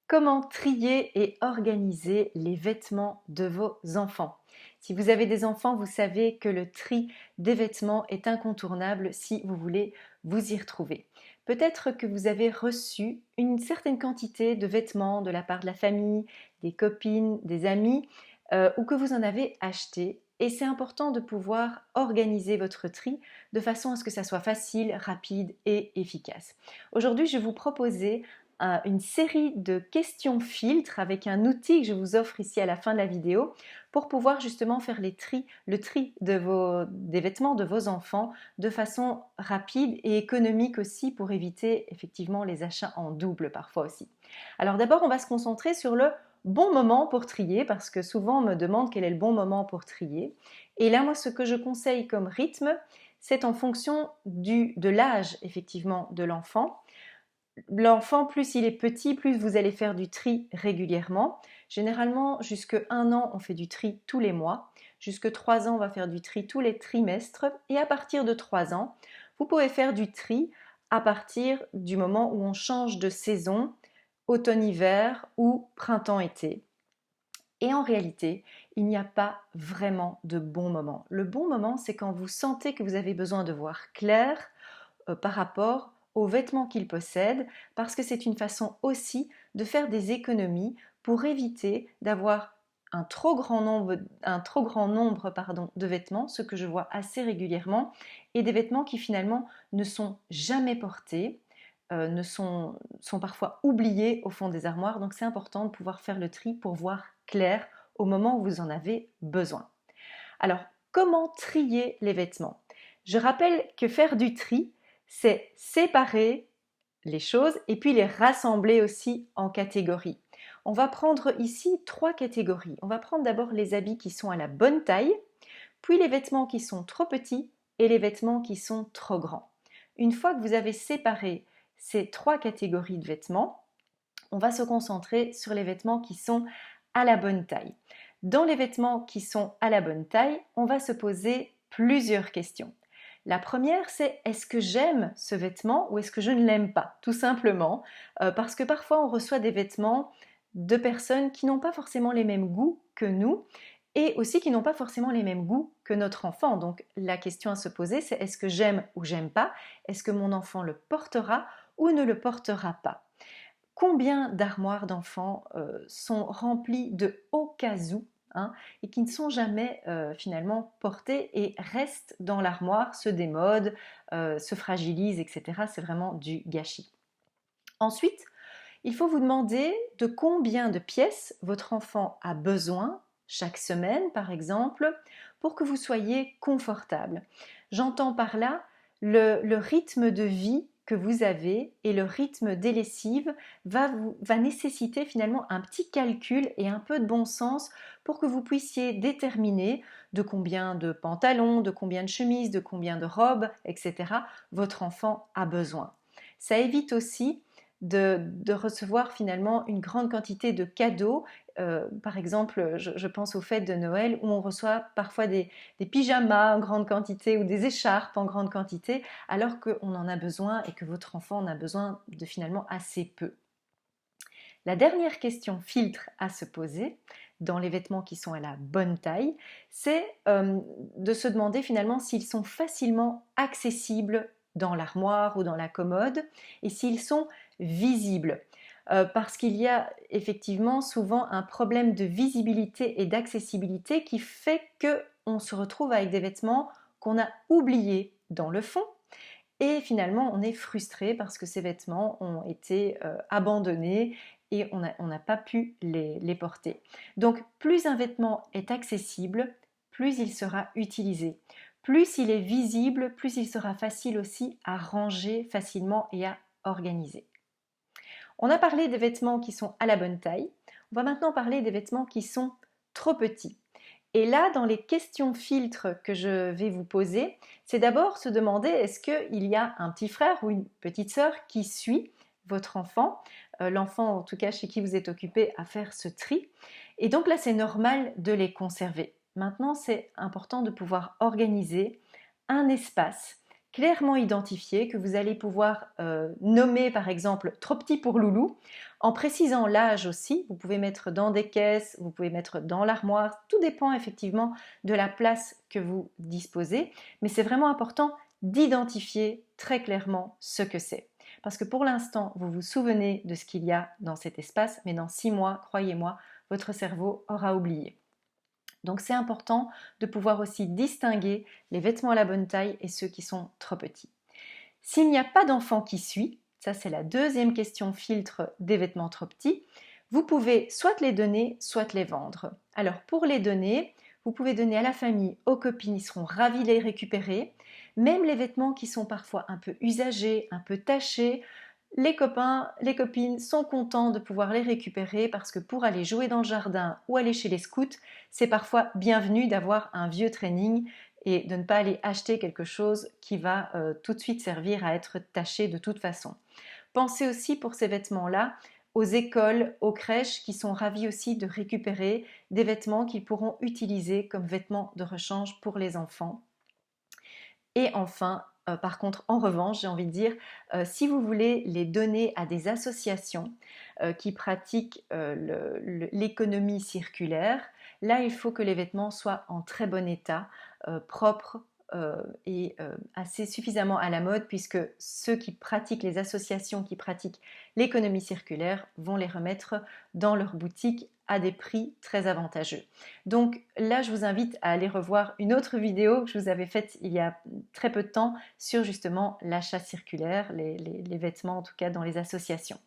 Comment trier et organiser les vêtements de vos enfants? Si vous avez des enfants, vous savez que le tri des vêtements est incontournable si vous voulez vous y retrouver. Peut-être que vous avez reçu une certaine quantité de vêtements de la part de la famille, des copines, des amis, ou que vous en avez acheté. Et c'est important de pouvoir organiser votre tri de façon à ce que ça soit facile, rapide et efficace. Aujourd'hui, je vais vous proposer une série de questions filtres avec un outil que je vous offre ici à la fin de la vidéo pour pouvoir justement faire le tri des vêtements de vos enfants de façon rapide et économique aussi pour éviter effectivement les achats en double parfois aussi. Alors d'abord, on va se concentrer sur le bon moment pour trier parce que souvent on me demande quel est le bon moment pour trier. Et là, moi, ce que je conseille comme rythme, c'est en fonction de l'âge effectivement de l'enfant. L'enfant, plus il est petit, plus vous allez faire du tri régulièrement. Généralement, jusque 1 an, on fait du tri tous les mois. Jusque 3 ans, on va faire du tri tous les trimestres. Et à partir de 3 ans, vous pouvez faire du tri à partir du moment où on change de saison, automne-hiver ou printemps-été. Et en réalité, il n'y a pas vraiment de bon moment. Le bon moment, c'est quand vous sentez que vous avez besoin de voir clair par rapport aux vêtements qu'ils possèdent, parce que c'est une façon aussi de faire des économies pour éviter d'avoir un trop grand nombre de vêtements, ce que je vois assez régulièrement, et des vêtements qui finalement ne sont jamais portés, sont parfois oubliés au fond des armoires. Donc c'est important de pouvoir faire le tri pour voir clair au moment où vous en avez besoin. Alors, comment trier les vêtements? Je rappelle que faire du tri, c'est séparer les choses et puis les rassembler aussi en catégories. On va prendre ici 3 catégories. On va prendre d'abord les habits qui sont à la bonne taille, puis les vêtements qui sont trop petits et les vêtements qui sont trop grands. Une fois que vous avez séparé ces 3 catégories de vêtements, on va se concentrer sur les vêtements qui sont à la bonne taille. Dans les vêtements qui sont à la bonne taille, on va se poser plusieurs questions. La première, c'est est-ce que j'aime ce vêtement ou est-ce que je ne l'aime pas? Tout simplement, parce que parfois on reçoit des vêtements de personnes qui n'ont pas forcément les mêmes goûts que nous et aussi qui n'ont pas forcément les mêmes goûts que notre enfant. Donc la question à se poser, c'est est-ce que j'aime ou j'aime pas? Est-ce que mon enfant le portera ou ne le portera pas? Combien d'armoires d'enfants sont remplies de au cas où, hein, et qui ne sont jamais finalement portées et restent dans l'armoire, se démodent, se fragilisent, etc. C'est vraiment du gâchis. Ensuite, il faut vous demander de combien de pièces votre enfant a besoin chaque semaine, par exemple, pour que vous soyez confortable. J'entends par là le rythme de vie que vous avez et le rythme des lessives va nécessiter finalement un petit calcul et un peu de bon sens pour que vous puissiez déterminer de combien de pantalons, de combien de chemises, de combien de robes, etc. votre enfant a besoin. Ça évite aussi de recevoir finalement une grande quantité de cadeaux. Par exemple, je pense aux fêtes de Noël où on reçoit parfois des pyjamas en grande quantité ou des écharpes en grande quantité alors qu'on en a besoin et que votre enfant en a besoin de finalement assez peu. La dernière question filtre à se poser dans les vêtements qui sont à la bonne taille, c'est de se demander finalement s'ils sont facilement accessibles dans l'armoire ou dans la commode et s'ils sont visibles. Parce qu'il y a effectivement souvent un problème de visibilité et d'accessibilité qui fait qu'on se retrouve avec des vêtements qu'on a oubliés dans le fond et finalement on est frustré parce que ces vêtements ont été abandonnés et on n'a pas pu les porter. Donc plus un vêtement est accessible, plus il sera utilisé. Plus il est visible, plus il sera facile aussi à ranger facilement et à organiser. On a parlé des vêtements qui sont à la bonne taille. On va maintenant parler des vêtements qui sont trop petits. Et là, dans les questions filtres que je vais vous poser, c'est d'abord se demander est-ce qu'il y a un petit frère ou une petite sœur qui suit votre enfant, l'enfant en tout cas chez qui vous êtes occupé à faire ce tri. Et donc là, c'est normal de les conserver. Maintenant, c'est important de pouvoir organiser un espace clairement identifiés, que vous allez pouvoir nommer par exemple trop petit pour Loulou, en précisant l'âge aussi. Vous pouvez mettre dans des caisses, vous pouvez mettre dans l'armoire, tout dépend effectivement de la place que vous disposez, mais c'est vraiment important d'identifier très clairement ce que c'est. Parce que pour l'instant, vous vous souvenez de ce qu'il y a dans cet espace, mais dans 6 mois, croyez-moi, votre cerveau aura oublié. Donc c'est important de pouvoir aussi distinguer les vêtements à la bonne taille et ceux qui sont trop petits. S'il n'y a pas d'enfant qui suit, ça c'est la deuxième question filtre des vêtements trop petits, vous pouvez soit les donner, soit les vendre. Alors pour les donner, vous pouvez donner à la famille, aux copines, ils seront ravis de les récupérer. Même les vêtements qui sont parfois un peu usagés, un peu tachés, les copains, les copines sont contents de pouvoir les récupérer parce que pour aller jouer dans le jardin ou aller chez les scouts, c'est parfois bienvenu d'avoir un vieux training et de ne pas aller acheter quelque chose qui va tout de suite servir à être taché de toute façon. Pensez aussi pour ces vêtements-là aux écoles, aux crèches qui sont ravis aussi de récupérer des vêtements qu'ils pourront utiliser comme vêtements de rechange pour les enfants. Et enfin, par contre, en revanche, j'ai envie de dire, si vous voulez les donner à des associations qui pratiquent l'économie circulaire, là, il faut que les vêtements soient en très bon état, propres et assez suffisamment à la mode, puisque ceux qui pratiquent, les associations qui pratiquent l'économie circulaire vont les remettre dans leur boutique à des prix très avantageux. Donc là, je vous invite à aller revoir une autre vidéo que je vous avais faite il y a très peu de temps sur justement l'achat circulaire, les vêtements en tout cas dans les associations.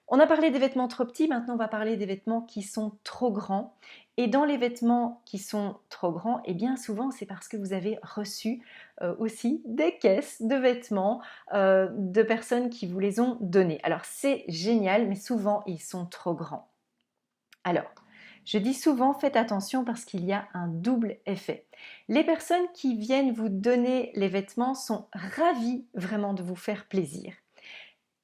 On a parlé des vêtements trop petits, maintenant on va parler des vêtements qui sont trop grands. Et dans les vêtements qui sont trop grands, et bien souvent c'est parce que vous avez reçu aussi des caisses de vêtements de personnes qui vous les ont donnés. Alors c'est génial, mais souvent ils sont trop grands. Alors, je dis souvent, faites attention parce qu'il y a un double effet. Les personnes qui viennent vous donner les vêtements sont ravies vraiment de vous faire plaisir.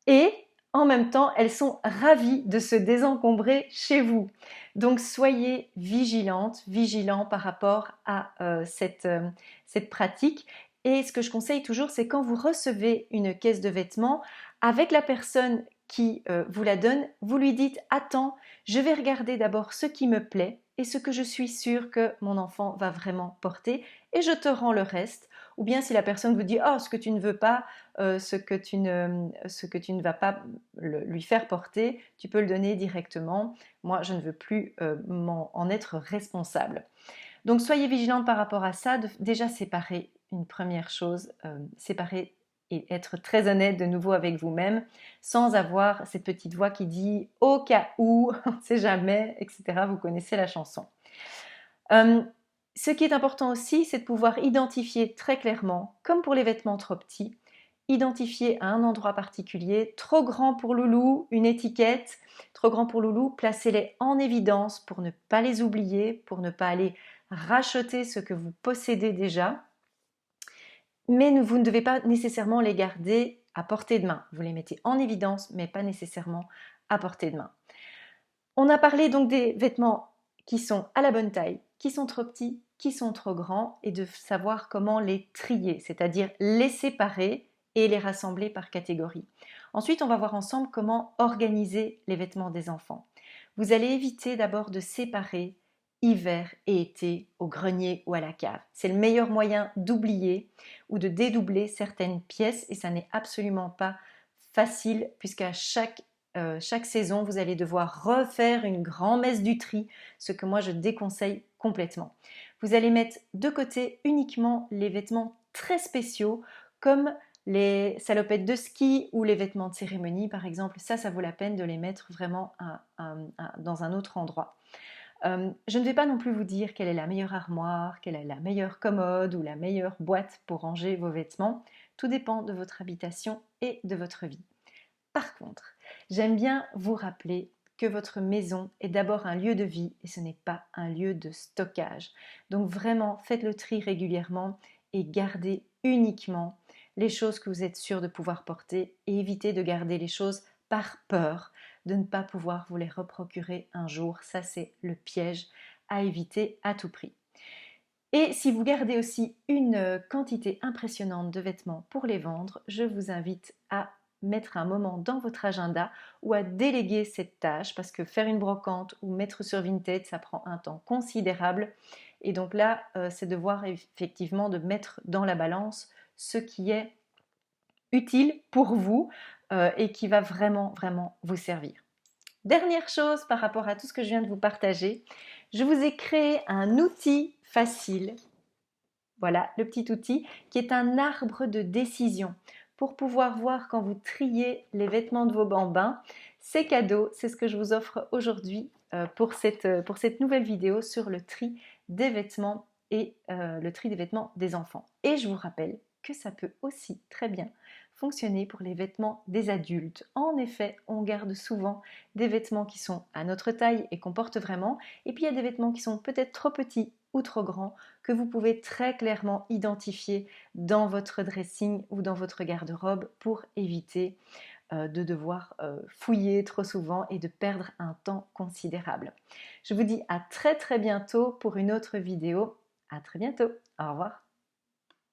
Et en même temps, elles sont ravies de se désencombrer chez vous. Donc soyez vigilants par rapport à cette pratique. Et ce que je conseille toujours, c'est quand vous recevez une caisse de vêtements, avec la personne qui vous la donne, vous lui dites « Attends, je vais regarder d'abord ce qui me plaît et ce que je suis sûre que mon enfant va vraiment porter et je te rends le reste. » Ou bien si la personne vous dit « Oh, ce que tu ne veux pas, ce que tu ne vas pas lui faire porter, tu peux le donner directement. Moi, je ne veux plus en être responsable. » Donc, soyez vigilante par rapport à ça. Déjà, séparer une première chose, séparer et être très honnête de nouveau avec vous-même, sans avoir cette petite voix qui dit « au cas où, on ne sait jamais », etc. Vous connaissez la chanson. Ce qui est important aussi, c'est de pouvoir identifier très clairement, comme pour les vêtements trop petits, identifier à un endroit particulier, trop grand pour Loulou, une étiquette, trop grand pour Loulou, placez-les en évidence pour ne pas les oublier, pour ne pas aller racheter ce que vous possédez déjà. Mais vous ne devez pas nécessairement les garder à portée de main. Vous les mettez en évidence, mais pas nécessairement à portée de main. On a parlé donc des vêtements qui sont à la bonne taille, qui sont trop petits, qui sont trop grands, et de savoir comment les trier, c'est-à-dire les séparer et les rassembler par catégorie. Ensuite, on va voir ensemble comment organiser les vêtements des enfants. Vous allez éviter d'abord de séparer hiver et été au grenier ou à la cave. C'est le meilleur moyen d'oublier ou de dédoubler certaines pièces et ça n'est absolument pas facile puisqu'à chaque saison, vous allez devoir refaire une grand-messe du tri, ce que moi je déconseille complètement. Vous allez mettre de côté uniquement les vêtements très spéciaux comme les salopettes de ski ou les vêtements de cérémonie par exemple. Ça vaut la peine de les mettre vraiment dans un autre endroit. Je ne vais pas non plus vous dire quelle est la meilleure armoire, quelle est la meilleure commode ou la meilleure boîte pour ranger vos vêtements. Tout dépend de votre habitation et de votre vie. Par contre, j'aime bien vous rappeler que votre maison est d'abord un lieu de vie et ce n'est pas un lieu de stockage. Donc vraiment, faites le tri régulièrement et gardez uniquement les choses que vous êtes sûr de pouvoir porter et évitez de garder les choses par peur de ne pas pouvoir vous les reprocurer un jour. Ça, c'est le piège à éviter à tout prix. Et si vous gardez aussi une quantité impressionnante de vêtements pour les vendre, je vous invite à mettre un moment dans votre agenda ou à déléguer cette tâche parce que faire une brocante ou mettre sur Vinted, ça prend un temps considérable. Et donc là, c'est de voir effectivement de mettre dans la balance ce qui est utile pour vous et qui va vraiment, vraiment vous servir. Dernière chose par rapport à tout ce que je viens de vous partager, je vous ai créé un outil facile. Voilà, le petit outil qui est un arbre de décision pour pouvoir voir quand vous triez les vêtements de vos bambins. C'est cadeau, c'est ce que je vous offre aujourd'hui pour cette nouvelle vidéo sur le tri des vêtements et le tri des vêtements des enfants. Et je vous rappelle que ça peut aussi très bien fonctionner pour les vêtements des adultes. En effet, on garde souvent des vêtements qui sont à notre taille et qu'on porte vraiment, et puis il y a des vêtements qui sont peut-être trop petits ou trop grands que vous pouvez très clairement identifier dans votre dressing ou dans votre garde-robe pour éviter de devoir fouiller trop souvent et de perdre un temps considérable. Je vous dis à très très bientôt pour une autre vidéo. À très bientôt. Au revoir.